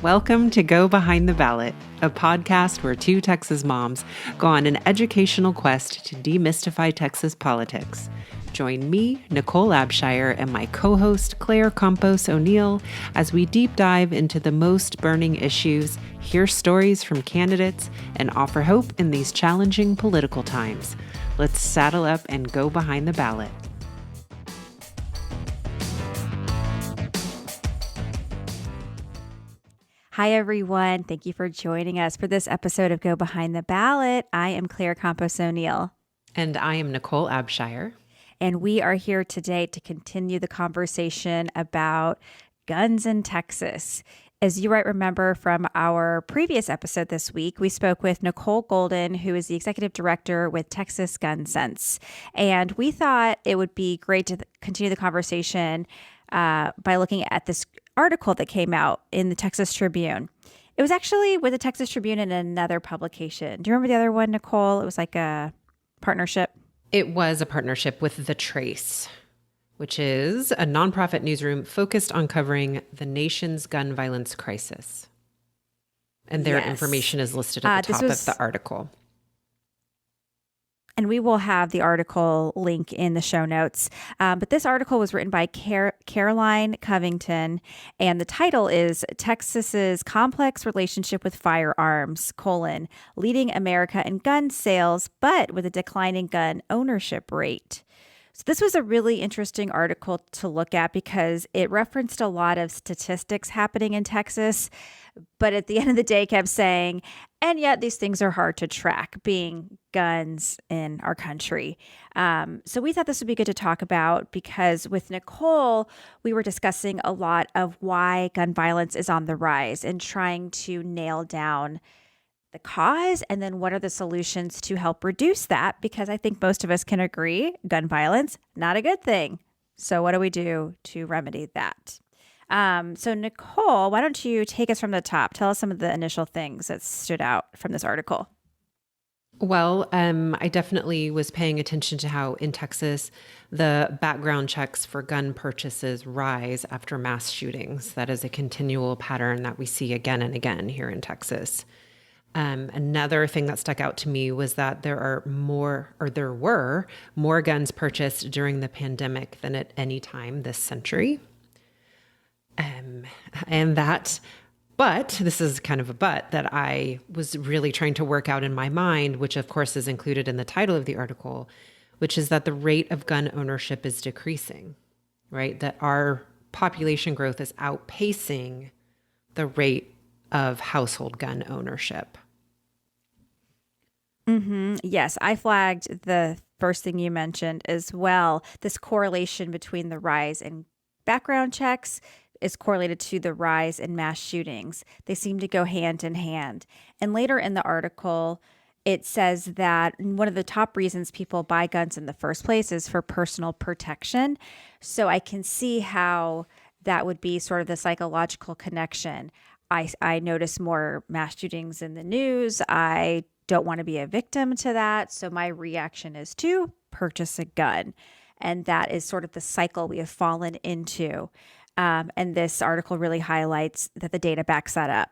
Welcome to Go Behind the Ballot, a podcast where two Texas moms go on an educational quest to demystify Texas politics. Join me, Nicole Abshire, and my co-host Claire Campos O'Neill as we deep dive into the most burning issues, hear stories from candidates, and offer hope in these challenging political times. Let's saddle up and go behind the ballot. Hi, everyone. Thank you for joining us for this episode of Go Behind the Ballot. I am Claire Campos O'Neill. And I am Nicole Abshire. And we are here today to continue the conversation about guns in Texas. As you might remember from our previous episode this week, we spoke with Nicole Golden, who is the executive director with Texas Gun Sense. And we thought it would be great to continue the conversation by looking at this article that came out in the Texas Tribune. It was actually with the Texas Tribune and another publication. Do you remember the other one, Nicole? It was like a partnership. It was a partnership with The Trace, which is a nonprofit newsroom focused on covering the nation's gun violence crisis. And their information is listed at the top of the article. And we will have the article link in the show notes. But this article was written by Caroline Covington, and the title is Texas's Complex Relationship with Firearms, Leading America in Gun Sales, but with a declining gun ownership rate. So this was a really interesting article to look at because it referenced a lot of statistics happening in Texas, but at the end of the day kept saying, and yet these things are hard to track, being guns in our country. So we thought this would be good to talk about because with Nicole, we were discussing a lot of why gun violence is on the rise and trying to nail down the cause and then what are the solutions to help reduce that? Because I think most of us can agree gun violence, not a good thing. So what do we do to remedy that? So Nicole, why don't you take us from the top? Tell us some of the initial things that stood out from this article. Well, I definitely was paying attention to how in Texas, the background checks for gun purchases rise after mass shootings. That is a continual pattern that we see again and again here in Texas. Another thing that stuck out to me was that there were more guns purchased during the pandemic than at any time this century. But this is kind of a but that I was really trying to work out in my mind, which of course is included in the title of the article, which is that the rate of gun ownership is decreasing, right? That our population growth is outpacing the rate of household gun ownership. Mm-hmm. Yes, I flagged the first thing you mentioned as well. This correlation between the rise in background checks is correlated to the rise in mass shootings. They seem to go hand in hand. And later in the article, it says that one of the top reasons people buy guns in the first place is for personal protection. So I can see how that would be sort of the psychological connection. I notice more mass shootings in the news. I don't want to be a victim to that. So my reaction is to purchase a gun. And that is sort of the cycle we have fallen into. And this article really highlights that the data backs that up.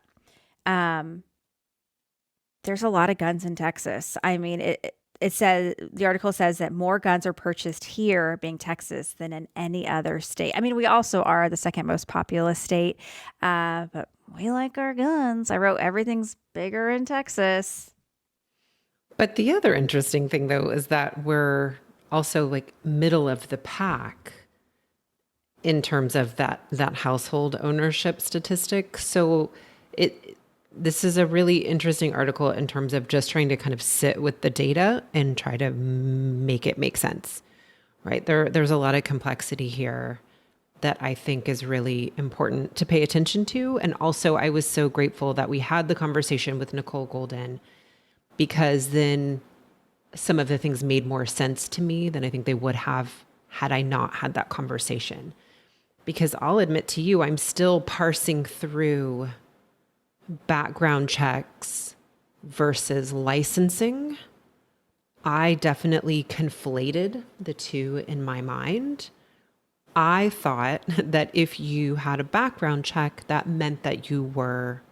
There's a lot of guns in Texas. I mean, it says, the article says that more guns are purchased here, being Texas, than in any other state. I mean, we also are the second most populous state, but we like our guns. I wrote everything's bigger in Texas. But the other interesting thing, though, is that we're also like middle of the pack in terms of that household ownership statistic. So this is a really interesting article in terms of just trying to kind of sit with the data and try to make it make sense, right? There's a lot of complexity here that I think is really important to pay attention to. And also I was so grateful that we had the conversation with Nicole Golden, because then some of the things made more sense to me than I think they would have had I not had that conversation. Because I'll admit to you, I'm still parsing through background checks versus licensing. I definitely conflated the two in my mind I thought that if you had a background check, that meant that you were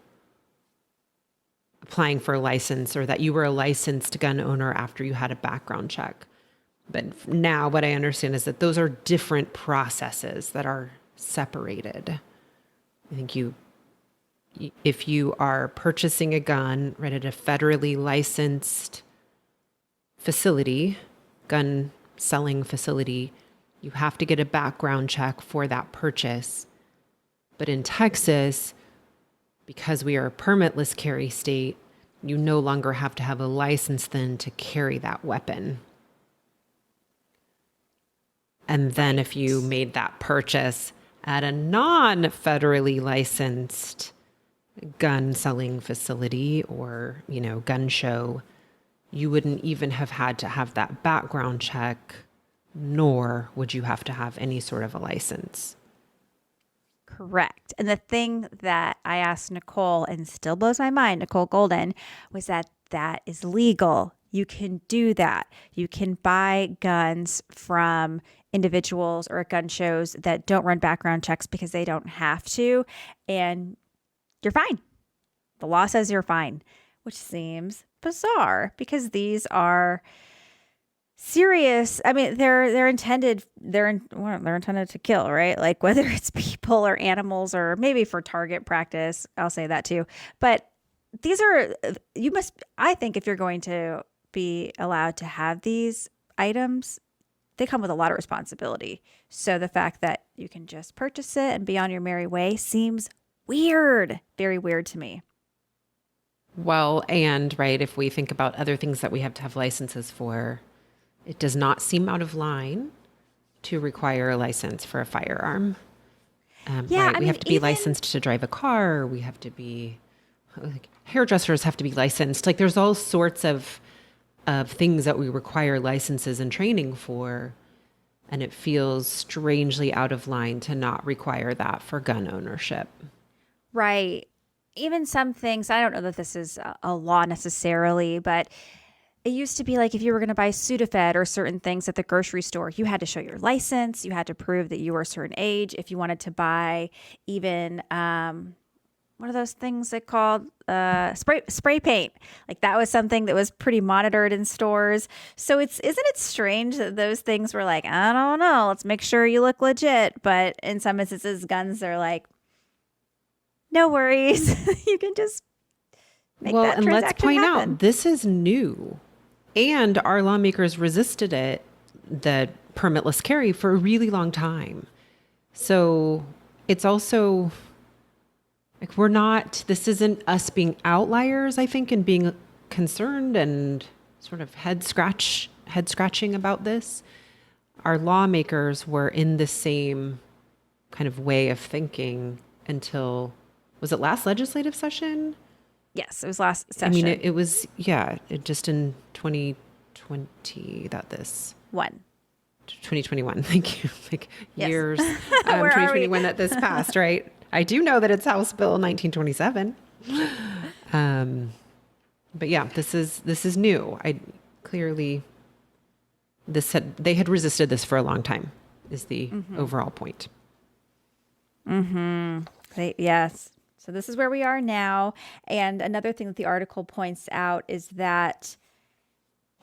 applying for a license or that you were a licensed gun owner after you had a background check. But now what I understand is that those are different processes that are separated. I think if you are purchasing a gun right at a federally licensed facility, gun selling facility, you have to get a background check for that purchase. But in Texas, because we are a permitless carry state, you no longer have to have a license then to carry that weapon. And then if you made that purchase at a non-federally licensed gun selling facility or, gun show, you wouldn't even have had to have that background check, nor would you have to have any sort of a license. Correct. And the thing that I asked Nicole and still blows my mind, Nicole Golden, was that is legal. You can do that. You can buy guns from individuals or at gun shows that don't run background checks because they don't have to, and you're fine. The law says you're fine, which seems bizarre because these are serious. I mean, they're intended to kill, right? Like whether it's people or animals or maybe for target practice, I'll say that too. But these are, I think if you're going to be allowed to have these items, they come with a lot of responsibility. So the fact that you can just purchase it and be on your merry way seems weird, very weird to me. Well, and right, if we think about other things that we have to have licenses for, it does not seem out of line to require a license for a firearm. Right? We have to be licensed to drive a car. We have to be, like, hairdressers have to be licensed. Like there's all sorts of things that we require licenses and training for. And it feels strangely out of line to not require that for gun ownership. Right. Even some things, I don't know that this is a law necessarily, but it used to be like if you were going to buy Sudafed or certain things at the grocery store, you had to show your license. You had to prove that you were a certain age. If you wanted to buy even, what are those things they called? Spray paint. Like that was something that was pretty monitored in stores. So isn't it strange that those things were like, I don't know, let's make sure you look legit. But in some instances, guns are like, no worries. You can just make that transaction and let's point happen. out, this is new. And our lawmakers resisted it, the permitless carry, for a really long time. So it's also like this isn't us being outliers, I think, and being concerned and sort of head scratching about this. Our lawmakers were in the same kind of way of thinking until, was it last legislative session? Yes, it was last session. I mean, it was, just in 2020 that this. 2021, thank you. Like yes. Years. Where 2021 that this passed, right? I do know that it's House Bill 1927. But yeah, this is new. They had resisted this for a long time is the overall point. Yes. So this is where we are now. And another thing that the article points out is that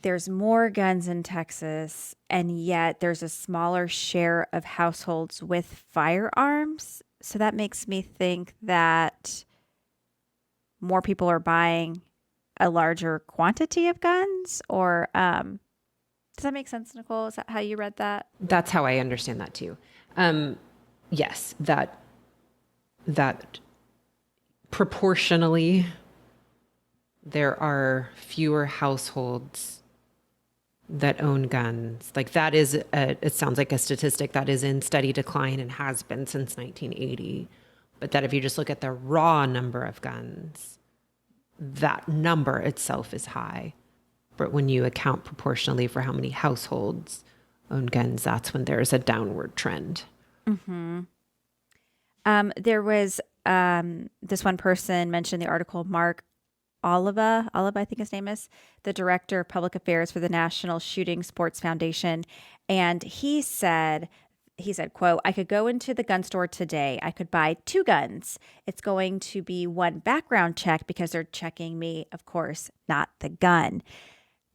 there's more guns in Texas, and yet there's a smaller share of households with firearms. So that makes me think that more people are buying a larger quantity of guns, or does that make sense, Nicole? Is that how you read that? That's how I understand that too. Yes, that proportionally there are fewer households that own guns. Like that is, it sounds like a statistic that is in steady decline and has been since 1980. But that if you just look at the raw number of guns, that number itself is high. But when you account proportionally for how many households own guns, that's when there's a downward trend. There was this one person mentioned in the article, Mark Oliva, I think his name is, the director of public affairs for the National Shooting Sports Foundation. And he said he said, quote, "I could go into the gun store today. I could buy 2 guns. It's going to be one background check because they're checking me, of course, not the gun."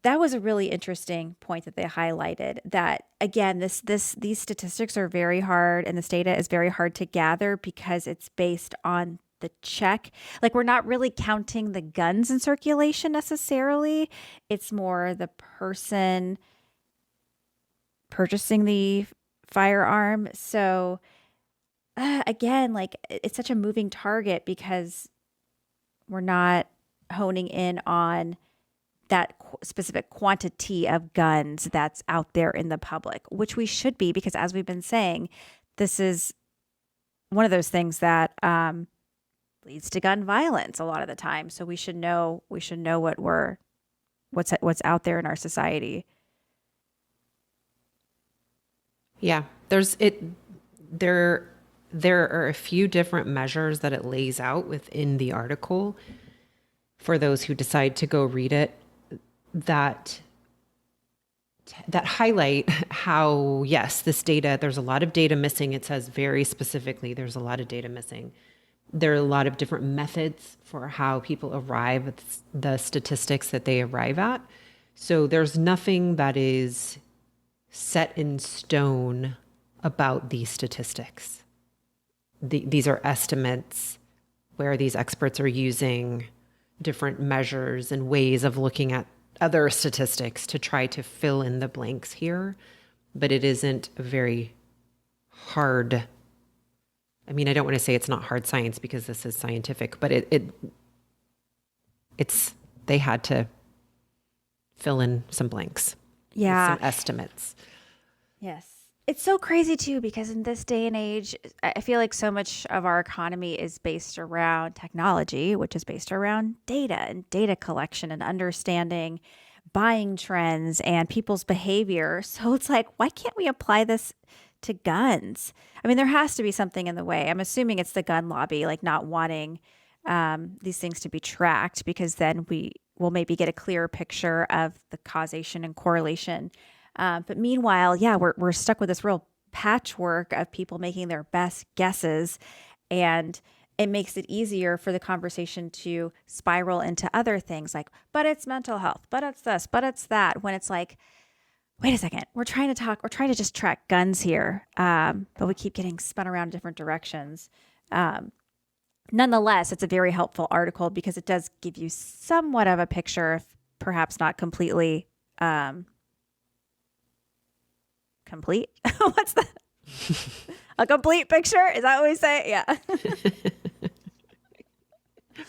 That was a really interesting point that they highlighted, that again, these statistics are very hard, and this data is very hard to gather because it's based on the check. Like, we're not really counting the guns in circulation necessarily. It's more the person purchasing the firearm. So again, like, it's such a moving target because we're not honing in on that specific quantity of guns that's out there in the public, which we should be, because as we've been saying, this is one of those things that leads to gun violence a lot of the time. So we should know what's out there in our society. Yeah, there are a few different measures that it lays out within the article for those who decide to go read it, that highlight how, yes, this data, there's a lot of data missing. It says very specifically there's a lot of data missing. There are a lot of different methods for how people arrive at the statistics that they arrive at. So there's nothing that is set in stone about these statistics. These are estimates where these experts are using different measures and ways of looking at other statistics to try to fill in the blanks here. But it isn't a very hard, I mean, I don't want to say it's not hard science because this is scientific, but they had to fill in some blanks. Yeah. Some estimates. Yes. It's so crazy too, because in this day and age, I feel like so much of our economy is based around technology, which is based around data and data collection and understanding buying trends and people's behavior. So it's like, why can't we apply this to guns? I mean, there has to be something in the way. I'm assuming it's the gun lobby, like not wanting these things to be tracked, because then we will maybe get a clearer picture of the causation and correlation. But meanwhile, yeah, we're stuck with this real patchwork of people making their best guesses, and it makes it easier for the conversation to spiral into other things like, but it's mental health, but it's this, but it's that, when it's like, wait a second, we're trying to just track guns here, but we keep getting spun around in different directions. Nonetheless, it's a very helpful article because it does give you somewhat of a picture, if perhaps not completely complete. What's that? A complete picture? Is that what we say? Yeah.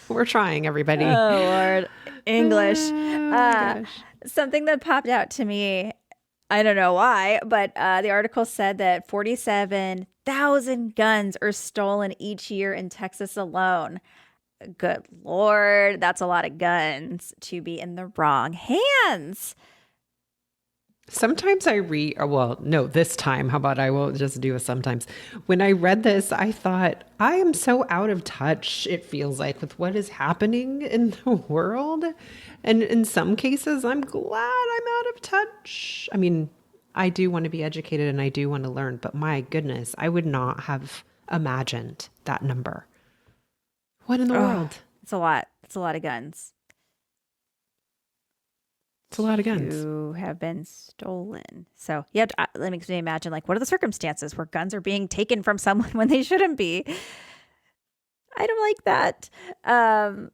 We're trying, everybody. Oh, Lord. English. Gosh. Something that popped out to me, I don't know why, but the article said that 47,000 guns are stolen each year in Texas alone. Good Lord, that's a lot of guns to be in the wrong hands. Sometimes I read, well, no, this time, how about I will just do a sometimes. When I read this, I thought, I am so out of touch, it feels like, with what is happening in the world. And in some cases, I'm glad I'm out of touch. I mean, I do want to be educated and I do want to learn, but my goodness, I would not have imagined that number. What in the world? It's a lot. It's a lot of guns. It's a lot of guns. Who have been stolen. So you have to, let me imagine, like, what are the circumstances where guns are being taken from someone when they shouldn't be? I don't like that. And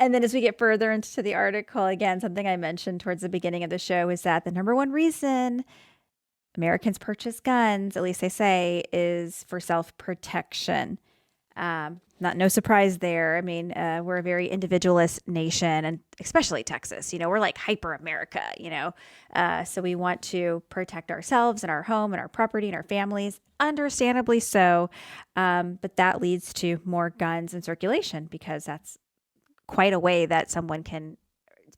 then as we get further into the article, again, something I mentioned towards the beginning of the show is that the number one reason Americans purchase guns, at least they say, is for self-protection. No surprise there. I mean, we're a very individualist nation, and especially Texas, we're like hyper America, so we want to protect ourselves and our home and our property and our families, understandably so. But that leads to more guns in circulation, because that's quite a way that someone can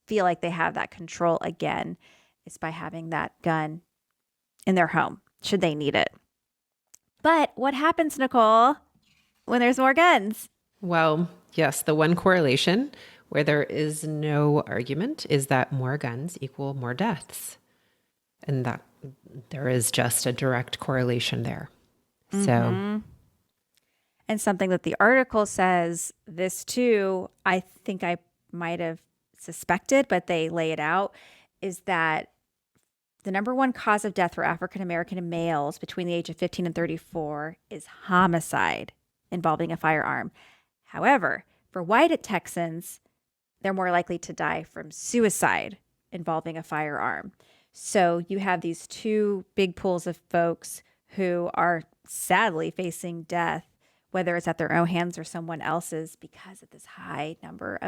feel like they have that control again, is by having that gun in their home, should they need it. But what happens, Nicole, when there's more guns? Well, yes, the one correlation where there is no argument is that more guns equal more deaths. And there is just a direct correlation there. So, And something that the article says, this too, I think I might have suspected, but they lay it out, is that the number one cause of death for African American males between the age of 15 and 34 is homicide involving a firearm. However, for white Texans, they're more likely to die from suicide involving a firearm. So you have these two big pools of folks who are sadly facing death, whether it's at their own hands or someone else's, because of this high number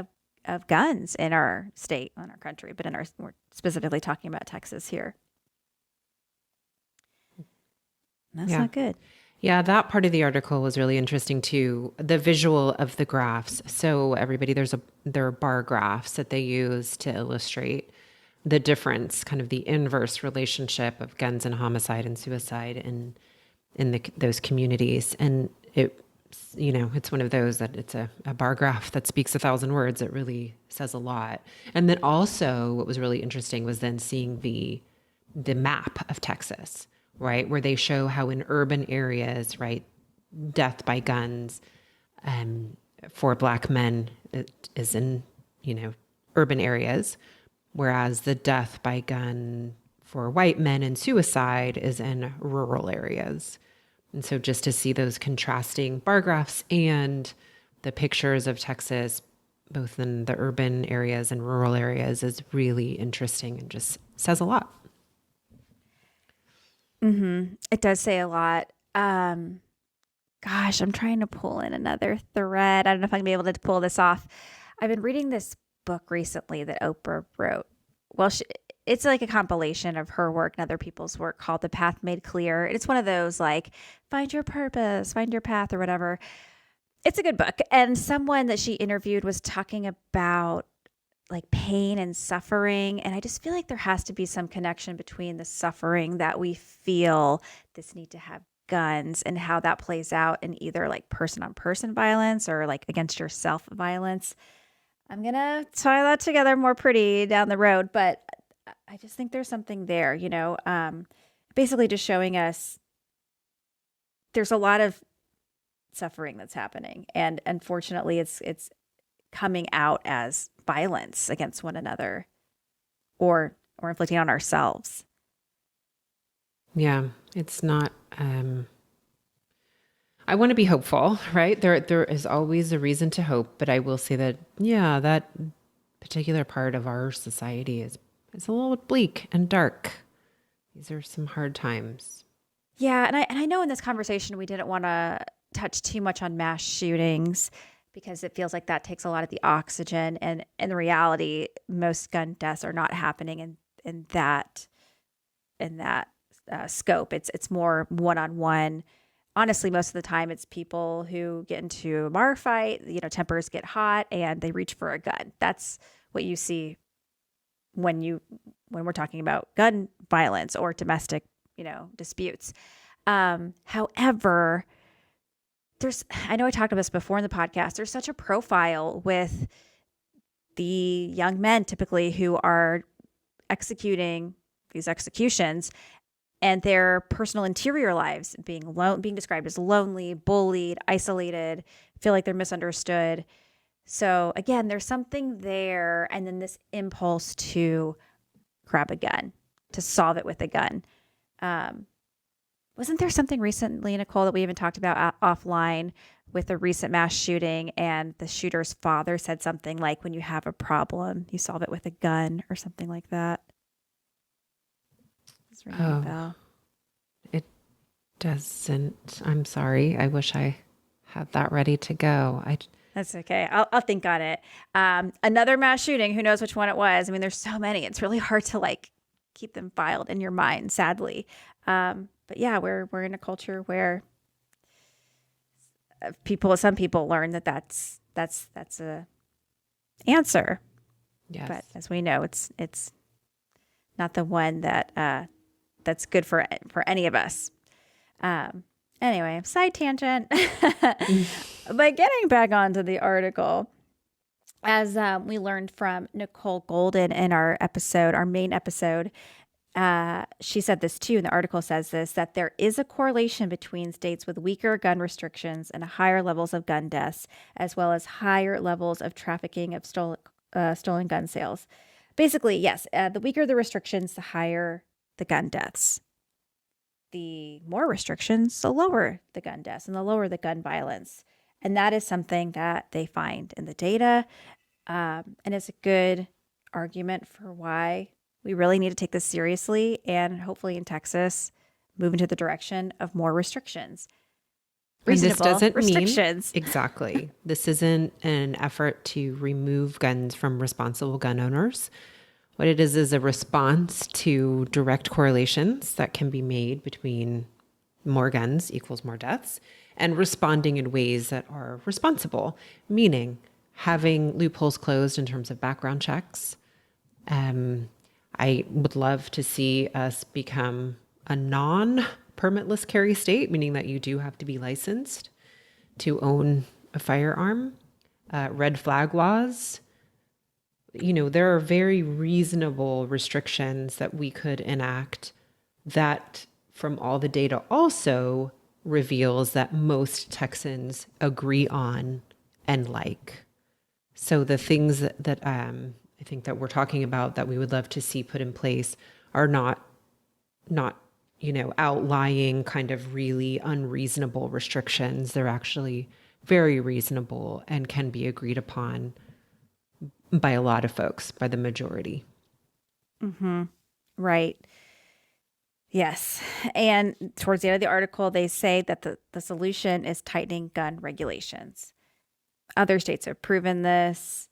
of guns in our state, in our country, but we're specifically talking about Texas here. That's not good. Yeah, that part of the article was really interesting too. The visual of the graphs. So everybody, there are bar graphs that they use to illustrate the difference, kind of the inverse relationship of guns and homicide and suicide in those communities. And it's one of those that it's a bar graph that speaks 1,000 words. It really says a lot. And then also what was really interesting was then seeing the map of Texas, right? Where they show how in urban areas, right, death by guns for Black men is in, urban areas, whereas the death by gun for white men and suicide is in rural areas. And so just to see those contrasting bar graphs and the pictures of Texas, both in the urban areas and rural areas, is really interesting and just says a lot. It does say a lot. Gosh, I'm trying to pull in another thread. I don't know if I'm going to be able to pull this off. I've been reading this book recently that Oprah wrote. Well, it's like a compilation of her work and other people's work called The Path Made Clear. It's one of those like, find your purpose, find your path or whatever. It's a good book. And someone that she interviewed was talking about like pain and suffering. And I just feel like there has to be some connection between the suffering that we feel, this need to have guns, and how that plays out in either like person on person violence or like against yourself violence. I'm going to tie that together more pretty down the road, but I just think there's something there, basically just showing us there's a lot of suffering that's happening. And unfortunately, it's coming out as violence against one another or inflicting on ourselves. Yeah, it's not, I want to be hopeful, right? There is always a reason to hope, but I will say that, that particular part of our society is a little bleak and dark. These are some hard times. Yeah, and I know in this conversation we didn't want to touch too much on mass shootings because it feels like that takes a lot of the oxygen, and in reality, most gun deaths are not happening in that scope. It's more one-on-one. Honestly, most of the time it's people who get into a bar fight, tempers get hot and they reach for a gun. That's what you see when we're talking about gun violence or domestic, disputes. However, I know I talked about this before in the podcast, there's such a profile with the young men typically who are executing these executions and their personal interior lives being described as lonely, bullied, isolated, feel like they're misunderstood. So again, there's something there. And then this impulse to grab a gun, to solve it with a gun. Wasn't there something recently, Nicole, that we even talked about offline with a recent mass shooting, and the shooter's father said something like, when you have a problem, you solve it with a gun or something like that? It's ringing a bell. It doesn't. I'm sorry. I wish I had that ready to go. That's okay. I'll think on it. Another mass shooting. Who knows which one it was? I mean, there's so many. It's really hard to keep them filed in your mind, sadly. But yeah, we're in a culture where some people learn that's a answer. Yes. But as we know, it's not the one that's good for any of us. Anyway, side tangent. But getting back onto the article, as we learned from Nicole Golden in our main episode, she said this too, and the article says this, that there is a correlation between states with weaker gun restrictions and higher levels of gun deaths, as well as higher levels of trafficking of stolen gun sales. Basically, yes, the weaker the restrictions, the higher the gun deaths. The more restrictions, the lower the gun deaths and the lower the gun violence. And that is something that they find in the data. And it's a good argument for why we really need to take this seriously and hopefully in Texas move into the direction of more restrictions. Reasonable and this doesn't restrictions. mean exactly. This isn't an effort to remove guns from responsible gun owners. What it is a response to direct correlations that can be made between more guns equals more deaths and responding in ways that are responsible, meaning having loopholes closed in terms of background checks. I would love to see us become a non-permitless carry state, meaning that you do have to be licensed to own a firearm. Red flag laws. There are very reasonable restrictions that we could enact that from all the data also reveals that most Texans agree on and like. So the things that I think that we're talking about that we would love to see put in place are not outlying kind of really unreasonable restrictions. They're actually very reasonable and can be agreed upon by a lot of folks, by the majority. Mm-hmm. Right. Yes. And towards the end of the article, they say that the solution is tightening gun regulations. Other states have proven this.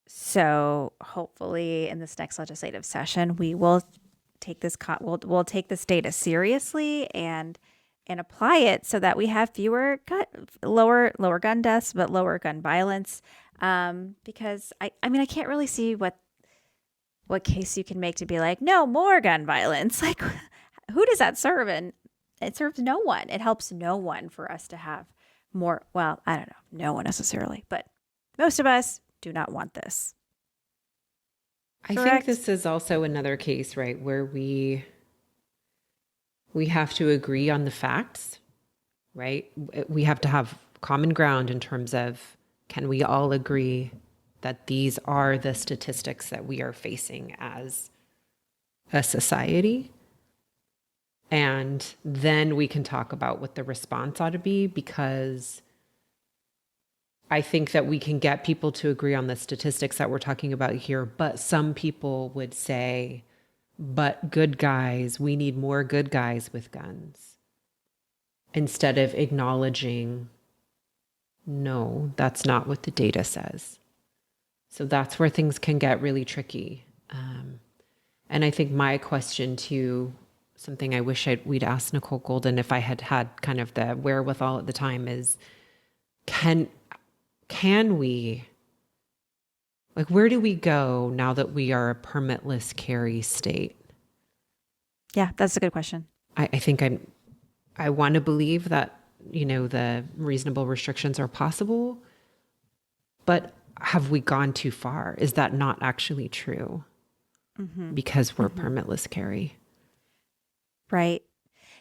So hopefully in this next legislative session, we will take this we'll take this data seriously and apply it so that we have fewer lower gun deaths, but lower gun violence. Because I can't really see what case you can make to be like, no more gun violence. Like, who does that serve? And it serves no one. It helps no one for us to have more. Well, I don't know, no one necessarily, but most of us do not want this. I think this is also another case, right, where we have to agree on the facts, right? We have to have common ground in terms of, can we all agree that these are the statistics that we are facing as a society? And then we can talk about what the response ought to be, because I think that we can get people to agree on the statistics that we're talking about here, but some people would say, but good guys, we need more good guys with guns, instead of acknowledging, no, that's not what the data says. So that's where things can get really tricky. And I think my question to something I wish we'd asked Nicole Golden if I had kind of the wherewithal at the time is, can we, like, where do we go now that we are a permitless carry state? Yeah, that's a good question. I think I want to believe that, the reasonable restrictions are possible, but have we gone too far? Is that not actually true? Mm-hmm. Because we're permitless carry. Right.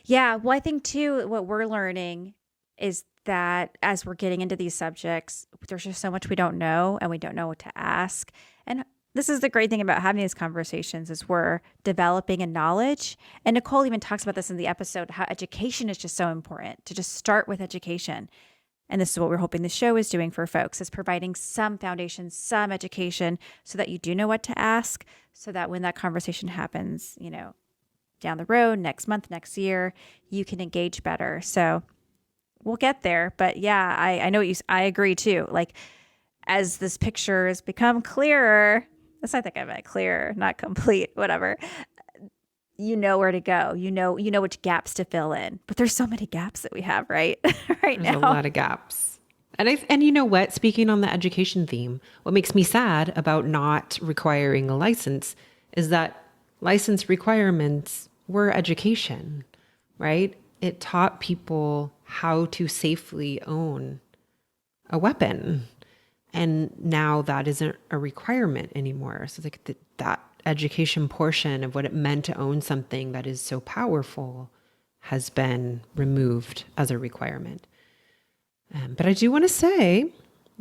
Yeah. Well, I think too, what we're learning is that as we're getting into these subjects, there's just so much we don't know and we don't know what to ask. And this is the great thing about having these conversations is we're developing a knowledge. And Nicole even talks about this in the episode, how education is just so important, to just start with education. And this is what we're hoping the show is doing for folks, is providing some foundation, some education so that you do know what to ask, so that when that conversation happens, down the road, next month, next year, you can engage better. So we'll get there. But yeah, I know I agree too. Like, as this picture has become clearer, I think I meant clearer, not complete, whatever. You know where to go. You know which gaps to fill in. But there's so many gaps that we have, right? Right now. There's a lot of gaps. And you know what? Speaking on the education theme, what makes me sad about not requiring a license is that license requirements were education, right? It taught people how to safely own a weapon. And now that isn't a requirement anymore. So that education portion of what it meant to own something that is so powerful has been removed as a requirement. But I do want to say,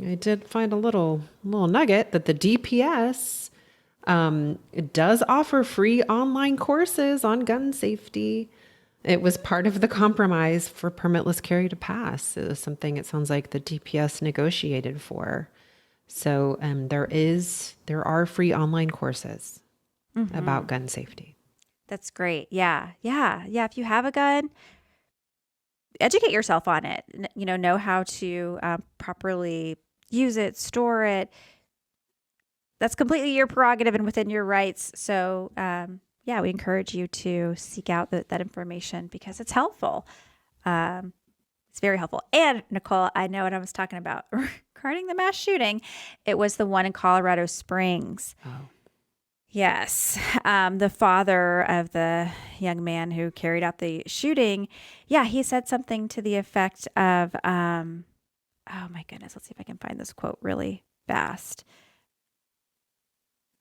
I did find a little nugget that the DPS it does offer free online courses on gun safety. It was part of the compromise for permitless carry to pass. It was something it sounds like the DPS negotiated for. So there are free online courses about gun safety. That's great. Yeah. If you have a gun, educate yourself on it. Know how to properly use it, store it. That's completely your prerogative and within your rights. So, we encourage you to seek out that information because it's helpful. It's very helpful. And Nicole, I know what I was talking about regarding the mass shooting. It was the one in Colorado Springs. Oh. Yes. The father of the young man who carried out the shooting. Yeah. He said something to the effect of, oh my goodness. Let's see if I can find this quote really fast.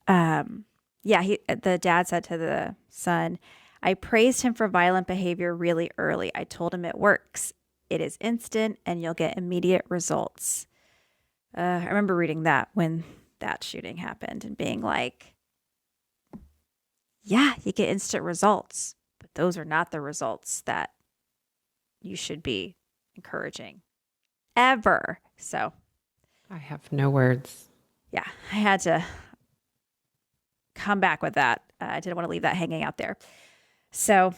The dad said to the son, "I praised him for violent behavior really early. I told him it works. It is instant and you'll get immediate results." I remember reading that when that shooting happened and being like, yeah, you get instant results, but those are not the results that you should be encouraging ever. So I have no words. Yeah, I had to come back with that. I didn't want to leave that hanging out there. So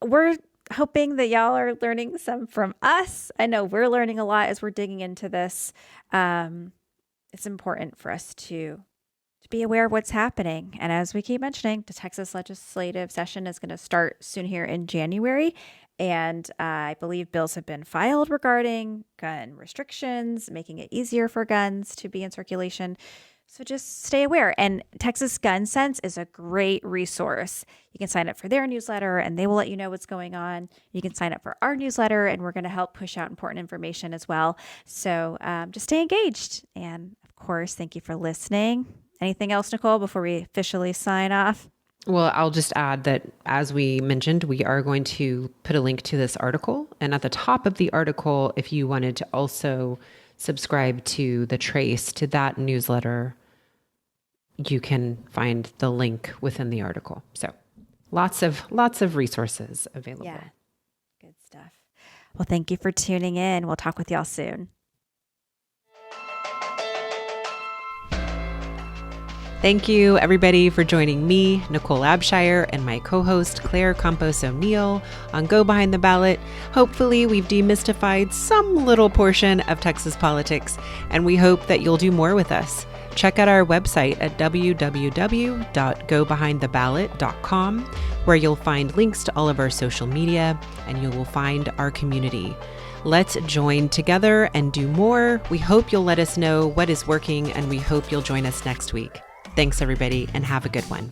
we're hoping that y'all are learning some from us. I know we're learning a lot as we're digging into this. It's important for us to be aware of what's happening. And as we keep mentioning, the Texas legislative session is going to start soon here in January. And I believe bills have been filed regarding gun restrictions, making it easier for guns to be in circulation. So just stay aware. And Texas Gun Sense is a great resource. You can sign up for their newsletter and they will let you know what's going on. You can sign up for our newsletter and we're going to help push out important information as well. So just stay engaged. And of course, thank you for listening. Anything else, Nicole, before we officially sign off? Well, I'll just add that, as we mentioned, we are going to put a link to this article. And at the top of the article, if you wanted to also subscribe to the Trace, to that newsletter, you can find the link within the article. So lots of resources available. Yeah, good stuff. Well, thank you for tuning in. We'll talk with y'all soon. Thank you, everybody, for joining me, Nicole Abshire, and my co-host, Claire Campos O'Neill, on Go Behind the Ballot. Hopefully, we've demystified some little portion of Texas politics, and we hope that you'll do more with us. Check out our website at www.gobehindtheballot.com, where you'll find links to all of our social media, and you will find our community. Let's join together and do more. We hope you'll let us know what is working, and we hope you'll join us next week. Thanks, everybody, and have a good one.